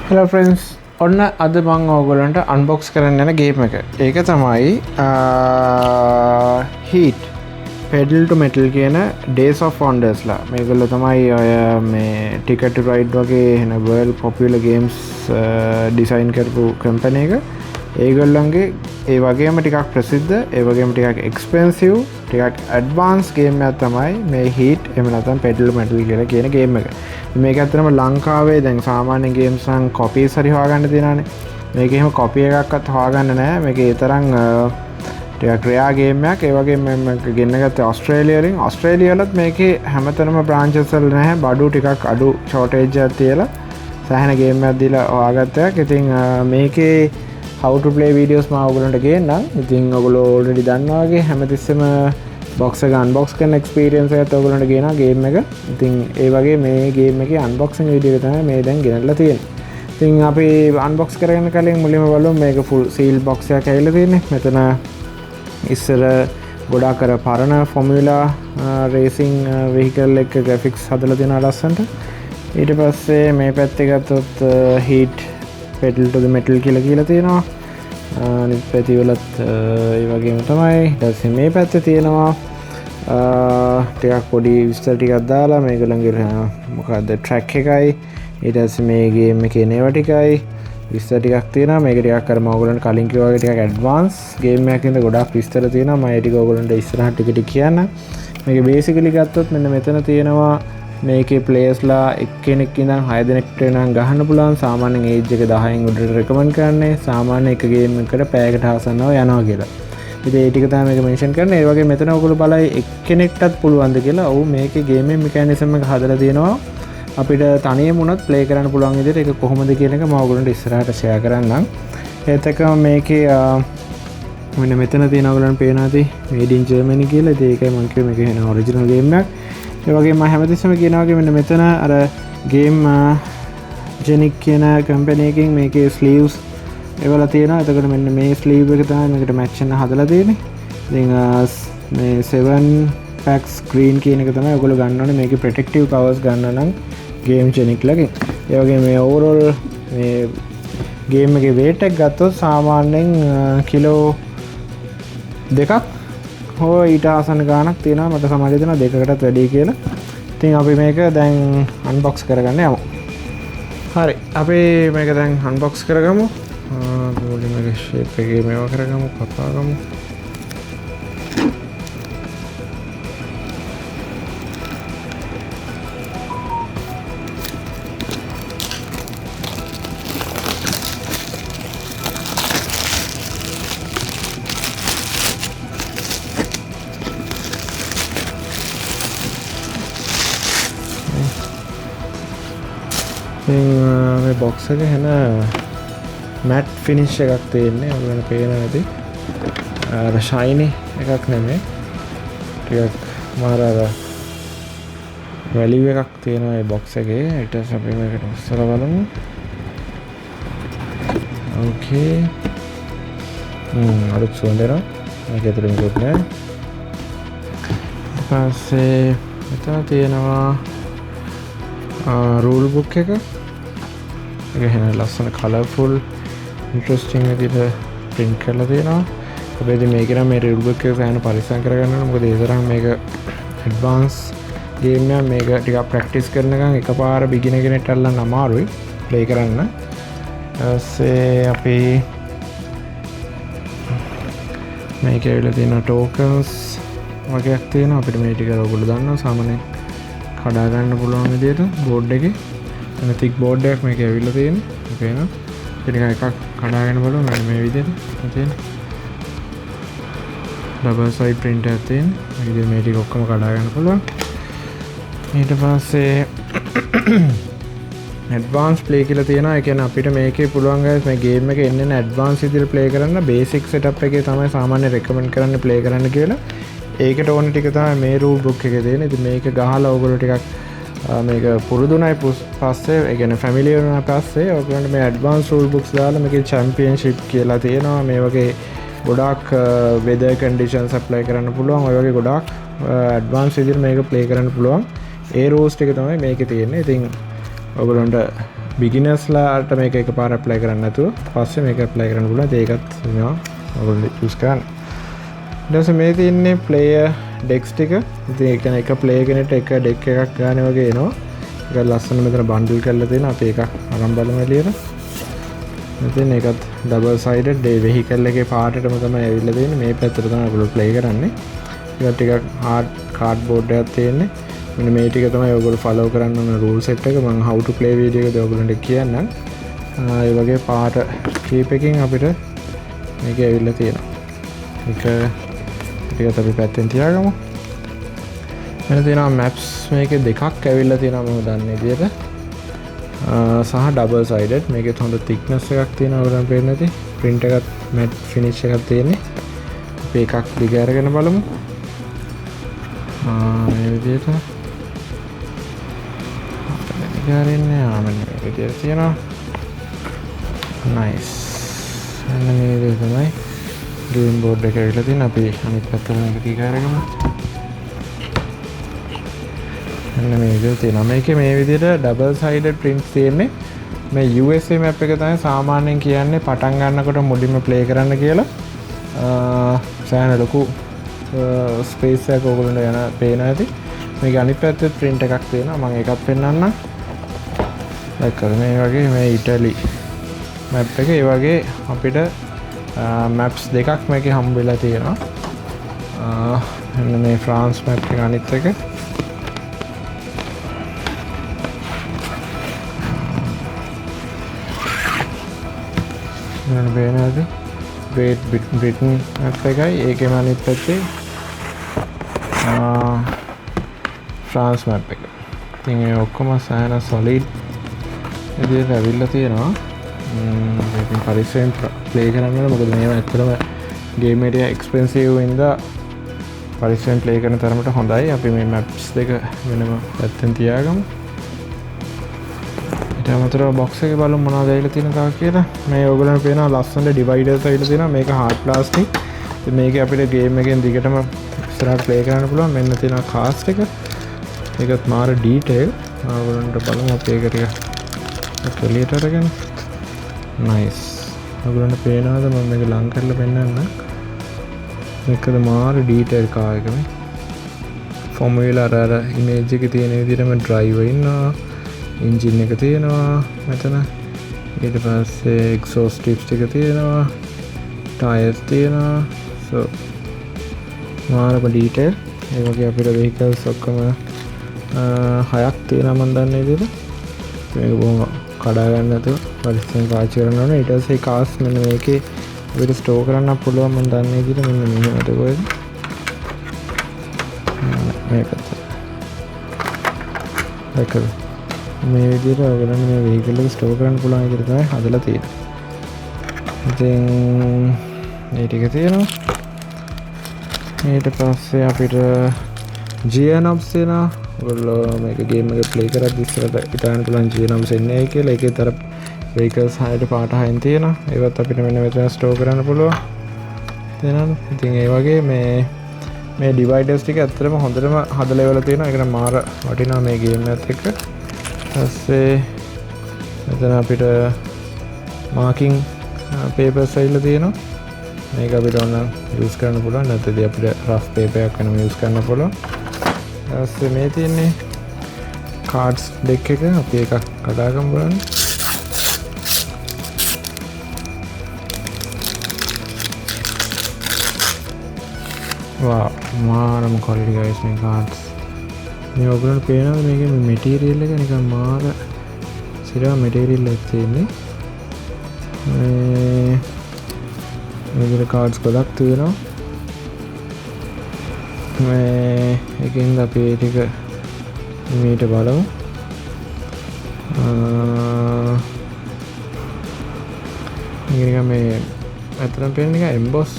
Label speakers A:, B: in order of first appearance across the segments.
A: Hello friends, ඔන්න අද මම ඔයගොල්ලන්ට අන්බොක්ස් කරන්න යන ගේම් එක. ඒක තමයි Heat Pedal to Metal කියන Days of Wonders ලා. මේගොල්ලෝ තමයි ඔය මේ Ticket to Ride වගේ එන world popular games design කරපු company එක. ඒගොල්ලන්ගේ ඒ වගේම ටිකක් ප්‍රසිද්ධ, ඒ වගේම ටිකක් expensive, ටිකක් advanced game එකක් තමයි මේ Heat එහෙම නැත්නම් Pedal to Metal කියලා කියන game එක. මේක ඇත්තටම ලංකාවේ දැන් සාමාන්‍ය ගේම්ස් නම් කොපීස් හරි හොයාගන්න තියෙනවානේ. මේක එහෙම කොපි එකක්වත් හොයාගන්න නැහැ. මේක ඒ තරම් ටිකක් රෙයා ගේම් එකක්. ඒ වගේම මම ගෙන්න ගත්තේ ඕස්ට්‍රේලියා වලින්. ඕස්ට්‍රේලියා වලත් මේකේ හැමතැනම බ්‍රාන්චස් වල නැහැ. බඩු ටිකක් අඩු ෂෝටේජ් එකක් තියලා සෑහෙන ගේම් එකක් දීලා හොයාගත්ත එකක්. ඉතින් මේකේ how to play videos මම ඔයගොල්ලන්ට ගේන්නම්. ඉතින් ඔයගොල්ලෝ already දන්නා වගේ හැමතිස්සෙම බොක්ස් එක අන්බොක්ස් කරන එක්ස්පීරියන්ස් එකත් ඔයගොල්ලන්ට ගේනවා ගේම් එක. ඉතින් ඒ වගේ මේ ගේම් එකේ අන්බොක්සිං වීඩියෝ එක තමයි මේ දැන් ගෙනල්ලා තියෙන්නේ. ඉතින් අපි අන්බොක්ස් කරගෙන කලින් මුලින්ම බලමු මේක ෆුල් සීල් බොක්ස් එකක් ඇවිල්ලා තියෙන්නේ. මෙතන ඉස්සර ගොඩාක් අර පරණ ෆෝමියුලා රේසිං වෙහිකල් එක ග්‍රැෆික්ස් හදලා තියෙනවා ලස්සනට. ඊට පස්සේ මේ පැත්තේ ගත්තොත් Heat Pedal to the Metal කියලා තියෙනවා. අනිත් පැතිවලත් ඒ වගේම තමයි. ඊට පස්සේ මේ පැත්තේ තියෙනවා ටිකක් පොඩි විස්තර ටිකක් දාලා මේගොල්ලන්ගේ මොකක්ද ට්‍රැක් එකයි. ඊට පස්සේ මේ ගේම් එකේ නේව ටිකයි විස්තර ටිකක් තියෙනවා. මේක ටිකක් අර මම ඔයගොල්ලන්ට කලින් කිව්වා වගේ ටිකක් ඇඩ්වාන්ස් ගේම් එකක් ඉඳ ගොඩාක් විස්තර තියෙනවා. මම ඒ ටික ඔයගොල්ලන්ට ඉස්සරහට ටික ටික කියන්න. මේක බේසිකලි ගත්තොත් මෙන්න මෙතන තියෙනවා මේකේ ප්ලේයර්ස්ලා එක්කෙනෙක් ඉඳන් 6 දෙනෙක්ට නම් ගහන්න පුළුවන්. සාමාන්‍යයෙන් ඒජ් එක 10න් උඩට රෙකමන්ඩ් කරන්නේ. සාමාන්‍ය එක ගේම් එකකට පැයකට ආසන්නව යනවා කියලා. ඉතින් ඒ ටික තමයි මේක මෙන්ෂන් කරන්නේ. ඒ වගේ මෙතන ඔයගොල්ලෝ බලයි එක්කෙනෙක්ටත් පුළුවන්ද කියලා. ඔව් මේකේ ගේමින් මෙකැනිසම් එක හදලා තියෙනවා. අපිට තනියම උනත් ප්ලේ කරන්න පුළුවන් විදිහට ඒක කොහොමද කියන එක මම ඔයගොල්ලන්ට ඉස්සරහට ෂෙයා කරන්නම්. ඒත් එක්කම මේකේ මෙන්න මෙතන තියෙන ඔයගොල්ලන්ට පේනවා ඇති made in Germany කියලා. ඉතින් ඒකයි මම කිව්වේ මේක වෙන ඔරිජිනල් ගේම් එකක්. ඒ වගේම මම හැමතිස්සෙම කියනවා වගේ මෙන්න මෙතන අර ගේම් ජෙනික් කියන කම්පැනි එකකින් මේකේ ස්ලීව්ස් ඒවලා තියෙනවා. එතකොට මෙන්න මේ ස්ලීව් එක තමයි මේකට මැච් වෙන හදලා තියෙන්නේ. ඉතින් මේ 7 packs green කියන එක තමයි ඔයගොල්ලෝ ගන්න ඕනේ. මේකේ ප්‍රොටෙක්ටිව් කවර්ස් ගන්න නම් ගේම් ජෙනික් ලගෙන්. ඒ වගේම මේ ඕවරෝල් මේ ගේම් එකේ weight එක ගත්තොත් සාමාන්‍යයෙන් කිලෝ 2ක් හෝ ඊට ආසන්න ගාණක් තියෙනවා. මට සමහරවිට දෙනවා 2කටත් වැඩි කියලා. ඉතින් අපි මේක දැන් අන්බොක්ස් කරගන්න යමු. හරි. අපි මේක දැන් අන්බොක්ස් කරගමු. පොඩි මේක ෂේප් එකේ මේවා කරගමු, කපාගමු. මේ බොක්ස් එක හැන මැට් ෆිනිෂ් එකක් තියෙන්නේ. ඔයගොල්ලන්ට පේනවා ඇති. අර ෂයිනි එකක් නෙමෙයි. ටිකක් මාර අර වැලියු එකක් තියෙනවා මේ බොක්ස් එකේ. ඊට පස්සේ අපි මේකට ඉස්සර බලමු. ඕකේ. අලුත් සුවඳ මේක ඇතුලේ මොකද නැහැ. ඊට පස්සේ මෙතන තියෙනවා රූල් බුක් එක. ඒක හැන ලස්සන කලර්ෆුල් ඉන්ටරෙස්ටිං විදිහට print කරලා තියෙනවා. හැබැයි මේක නම් මේ රූල් බුක් එක සෑහෙන පරිස්සම් කරගන්න ඕනේ. මොකද ඒ තරම් මේක ඇඩ්වාන්ස් ගේම් එකක්. මේක ටිකක් ප්‍රැක්ටිස් කරනකම් එකපාර බිගිනර් කෙනෙක්ට අල්ලන්න අමාරුයි ප්ලේ කරන්න. ඊපස්සේ අපි මේකේ ඇවිල්ලා තියෙන ටෝකන්ස් වගේක් තියෙනවා. අපිට මේ ටික ඔයගොල්ලෝ දන්නවා සාමාන්‍යයෙන් කඩා ගන්න පුළුවන් විදිහට බෝඩ් එකේ එන තික් බෝඩ් එකක් මේක ඇවිල්ලා තියෙන්නේ. ඕකේ නේද? ඉතින් එකක් කඩාගෙන බලමු. මෙන්න මේ විදිහට තියෙන ඩබල් සයිඩ් print එකක් තියෙන. මේ විදිහට මේ ටික ඔක්කොම කඩා ගන්න පුළුවන්. ඊට පස්සේ ඇඩ්වාන්ස් ප්ලේ කියලා තියෙනවා. ඒ කියන්නේ අපිට මේකේ පුළුවන් guys මේ ගේම් එක එන්න ඇඩ්වාන්ස් විදිහට ප්ලේ කරන්න. බේසික් සෙටප් එකේ තමයි සාමාන්‍ය රෙකමන්ඩ් කරන්නේ ප්ලේ කරන්න කියලා. ඒකට ඕන ටික තමයි මේ රූල් බුක් එකේ තියෙන. ඉතින් මේක ගහලා ඔයගොල්ලෝ ටිකක් මේක පුරුදුණයි පස්සේ ඒ කියන්නේ ෆැමිලියර් වුණා පස්සේ ඔයගොල්ලන්ට මේ ඇඩ්වාන්ස් රූල් බුක්ස් දාලා මේකේ චැම්පියන්ෂිප් කියලා තියෙනවා. මේ වගේ ගොඩාක් වෙදර් කන්ඩිෂන්ස් ඇප්ලයි කරන්න පුළුවන්. ඔය වගේ ගොඩාක් ඇඩ්වාන්ස් විදිහට මේක ප්ලේ කරන්න පුළුවන්. ඒ රූල්ස් ටික තමයි මේකේ තියෙන්නේ. ඉතින් ඔයගොල්ලන්ට බිගිනර්ස්ලාට මේක එකපාර ඇප්ලයි කරන්න නැතුව පස්සේ මේක ඇප්ලයි කරන්න පුළුවන්. ඒකත් මේවා ඔයගොල්ලෝ යූස් කරන්න. ඊට පස්සේ මේ තියෙන්නේ ප්ලේයර් ඩෙක්ස් ටික. ඉතින් ඒ කියන්නේ එක ප්ලේයර් කෙනෙක්ට එක ඩෙක් එකක් ගන්න වගේ එනවා. ඒක ලස්සන මෙතන බන්ඩල් කරලා තියෙනවා. අපි එකක් අරන් බලමු එළියට. මෙතන එකත් ඩබල් සයිඩඩ් ඒ වෙහිකල් එකේ පාටටම තමයි ඇවිල්ලා තියෙන්නේ. මේ පැත්තට තමයි ඔයගොල්ලෝ ප්ලේ කරන්නේ. ඒක ටිකක් හાર્ඩ් කාඩ්බෝඩ් එකක් තියෙන්නේ. මෙන්න මේ ටික තමයි ඔයගොල්ලෝ ෆලෝ කරන්න ඕන රූල් සෙට් එක. මම how to play වීඩියෝ එකද ඔයගොල්ලන්ට කියන්නම්. ඒ වගේ පාට කීප එකකින් අපිට මේක ඇවිල්ලා තියෙනවා. ඒක ටිකත් අපි පැත්තෙන් තියාගමු. මෙන්න තියෙනවා maps මේකේ දෙකක් ඇවිල්ලා තියෙනවා මම දන්නේ විදියට. සහ ඩබල් සයිඩඩ් මේකෙත් හොඳ thickness එකක් තියෙනවා ඔයගොල්ලන් පේන්නේ නැති. print එකත් matte finish එකක් තියෙන්නේ. අපි එකක් දිග අරගෙන බලමු. මේ විදියට ගාරින්නේ ආමන මේ විදියට තියෙනවා. nice. එන්න මේ විදියට තමයි game board එක ඇවිල්ලා තියෙන්නේ. අපි අනිත් පැත්තට මේක දිග අරගමු. එන්න මේ විදියට තියෙනවා. මේකේ මේ විදියට ඩබල් සයිඩඩ් prints තියෙන්නේ. මේ USA map එක තමයි සාමාන්‍යයෙන් කියන්නේ පටන් ගන්නකොට මුලින්ම play කරන්න කියලා. සෑහෙන ලොකු ස්පේස් එකක් ඕගොල්ලන්ට යන පේනවා ඇති. මේක අනිත් පැත්තේ print එකක් තියෙනවා. මම ඒකත් පෙන්නන්නම්. දැක්කද මේ වගේ මේ ඉටලි map එක. ඒ වගේ අපිට maps දෙකක් මේකේ හම්බ වෙලා තියෙනවා. එන්න මේ France map එක අනිත් එක. මම බේනවාද Great Britain map එකයි ඒකේම අනිත් පැත්තේ France map එක. ඉතින් ඒ ඔක්කොම සෑහෙන solid විදිහට ඇවිල්ලා තියෙනවා. ඉතින් පරිස්සමෙන් play කරන්න ඕනේ. මොකද මේවා ඇත්තටම game එක expensive වෙනදා පරිස්සමෙන් play කරන තරමට හොඳයි. අපි මේ maps දෙක වෙනම පැත්තෙන් තියාගමු. ඊට අමතරව box එකේ බලමු මොනවද ඇවිල්ලා තියෙන තා කියලා. මේ ඔයගොල්ලන්ට පේනවා ලස්සන dividers ඇවිල්ලා තියෙනවා. මේක hard plastic. ඉතින් මේක අපිට game එකෙන් දිගටම ඉස්සරහට play කරන්න පුළුවන්. මෙන්න තියෙනවා cast එක. ඒකත් මාර detail. ඔයගොල්ලන්ට බලමු අපි ඒක ටික එළියට අරගෙන. nice. ඔයගොල්ලන්ට පේනවද මම මේක ලං කරලා පෙන්නන්න. මේකද මාර detail කා එක මේ. formula අර image එකේ තියෙන විදිහටම driver ඉන්නවා. engine එක තියෙනවා මෙතන. ඊට පස්සේ exhaust tips ටික තියෙනවා. tires තියෙනවා. so මාරම detail. ඒ වගේ අපිට vehicles ඔක්කොම 6ක් තියෙනවා මම දන්නේ විදිහට. මේක බොහොම කඩා ගන්න නැතුව පරිස්සමෙන් පාවිච්චි කරන්න ඕනේ. ඊට පස්සේ cars මෙන්න මේකේ අපිට ස්ටෝර් කරන්න පුළුවන් මම දන්නේ විදිහට මෙන්න මෙහෙමද කොහෙද. මේකත්. දැක්කද? මේ විදිහට ඔයගොල්ලන් මේ vehicle එක ස්ටෝර් කරන්න පුළුවන් විදිහට තමයි හදලා තියෙන්නේ. ඉතින් මේ ටික තියෙනවා. ඊට පස්සේ අපිට gear knobs තියෙනවා. ඔයගොල්ලෝ මේක ගේම් එක ප්ලේ කරද්දි ඉස්සරහට හිතාන්න පුළුවන් gear knobs එන්නේ ඇයි කියලා. ඒකේ තර vehicles 6ට පාට 6න් තියෙනවා. ඒවත් අපිට මෙන්න මෙතන ස්ටෝර් කරන්න පුළුවන්. තේරෙනවද? ඉතින් ඒ වගේ මේ dividers ටික ඇත්තටම හොඳටම හදලා ඉවරලා තියෙනවා. ඒකට මාර වටිනවා මේ ගේම් එකත් එක්ක. ඊපස්සේ මෙතන අපිට marking papers ඇවිල්ලා තියෙනවා. මේක අපිට ඕන යූස් කරන්න පුළුවන්. නැත්නම් අපිට rough paper එකක් වෙනම යූස් කරන්න පුළුවන්. ඊපස්සේ මේ තියෙන්නේ cards deck එක. අපි එකක් කඩාගමු බලන්න. wow මාරම quality guys මේ cards. මේ ඔයගොල්ලන්ට පේනවද මේකේ material එක නිකන් මාර සිරා material එකක් තියෙන්නේ. මේ cards ගොඩක් තියෙනවා. මේ එකෙන්ද අපි ටික මේට බලමු. මේක මේ අතරම පේන නිකන් emboss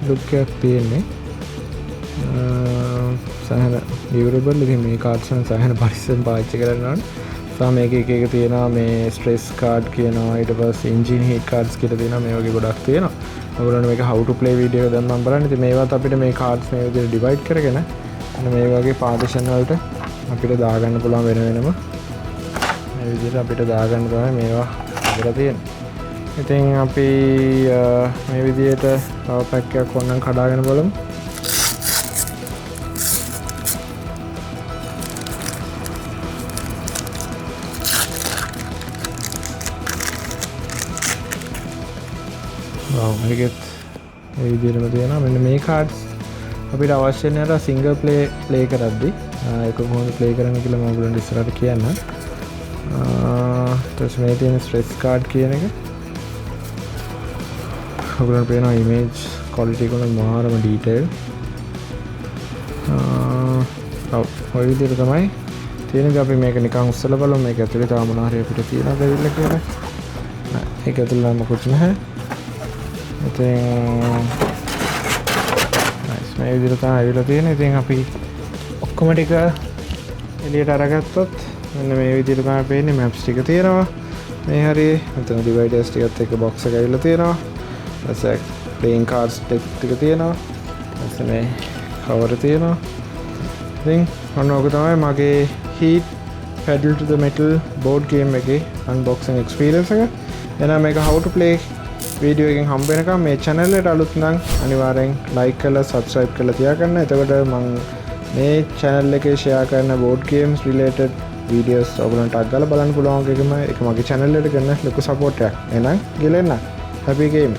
A: look එකක් තියෙන්නේ. සහන durable. ඉතින් මේ cards වල සහන පරිස්සම් පාවිච්චි කරන්න ඕනේ. මේක එක තියෙනවා මේ ස්ට්‍රෙස් කාඩ් කියනවා. ඊට පස්සේ එන්ජින් හීට් කාඩ්ස් කියලා තියෙනවා. මේ වගේ ගොඩක් තියෙනවා. ඔයගොල්ලෝ මේක how to play වීඩියෝ එක දැන් මම බලන්න. ඉතින් මේවත් අපිට මේ කාඩ්ස් මේ විදිහට ඩිවයිඩ් කරගෙන මේ වගේ පාර්ටිෂන් වලට අපිට දාගන්න පුළුවන් වෙන වෙනම. මේ විදිහට අපිට දාගන්න තමයි මේවා හදලා තියෙන්නේ. ඉතින් අපි මේ විදිහට තව පැක් එකක් ඕනනම් කඩාගෙන බලමු. මේකෙත් මේ විදිහටම තියෙනවා. මෙන්න මේ කාඩ්ස් අපිට අවශ්‍ය නැහැ සිංගල් ප්ලේ කරද්දී. ඒක කොහොමද ප්ලේ කරන්න කියලා මම ඔයගොල්ලන්ට ඉස්සරහට කියන්නම්. ඊට මේ තියෙන ස්ට්‍රෙස් කාඩ් කියන එක. ඔයගොල්ලන්ට පේනවා ඉමේජ් ක්වොලිටි එක මොහාරම ඩීටේල්. ඔය විදිහට තමයි තියෙන්නේ. අපි මේක නිකන් උස්සලා බලමු. මේක ඇතුලේ තාම මොනවා හරි අපිට තියෙනවද කියලා. නෑ ඒක ඇතුලේ නම් මොකුත් නැහැ. ඉතින් මේ විදිහට තමයි ඇවිල්ලා තියෙන්නේ. ඉතින් අපි ඔක්කොම ටික එළියට අරගත්තොත් මෙන්න මේ විදිහට තමයි පේන්නේ. මැප්ස් ටික තියෙනවා මේ හරියේ. මෙතන ඩිවයිඩර්ස් ටිකත් එක්ක බොක්ස් එක ඇවිල්ලා තියෙනවා. ඊපස්සේ ප්ලේයින් කාඩ්ස් ටික තියෙනවා. ඊපස්සේ මේ කවර් තියෙනවා. ඉතින් ඔන්න ඔක තමයි මගේ Heat Pedal to the Metal board game එකේ unboxing experience එක. එහෙනම් මේක how to play වීඩියෝ එකෙන් හම්බ වෙනකම් මේ channel එකට අලුත් නම් අනිවාර්යෙන් like කරලා subscribe කරලා තියාගන්න. එතකොට මම මේ channel එකේ share කරන board games related videos ඔයගලන්ට අග්ගලා බලන්න පුළුවන් එකම එක මගේ channel එකට ගන්න ලොකු support එකක්. එහෙනම් ගිලෙන්න. happy game.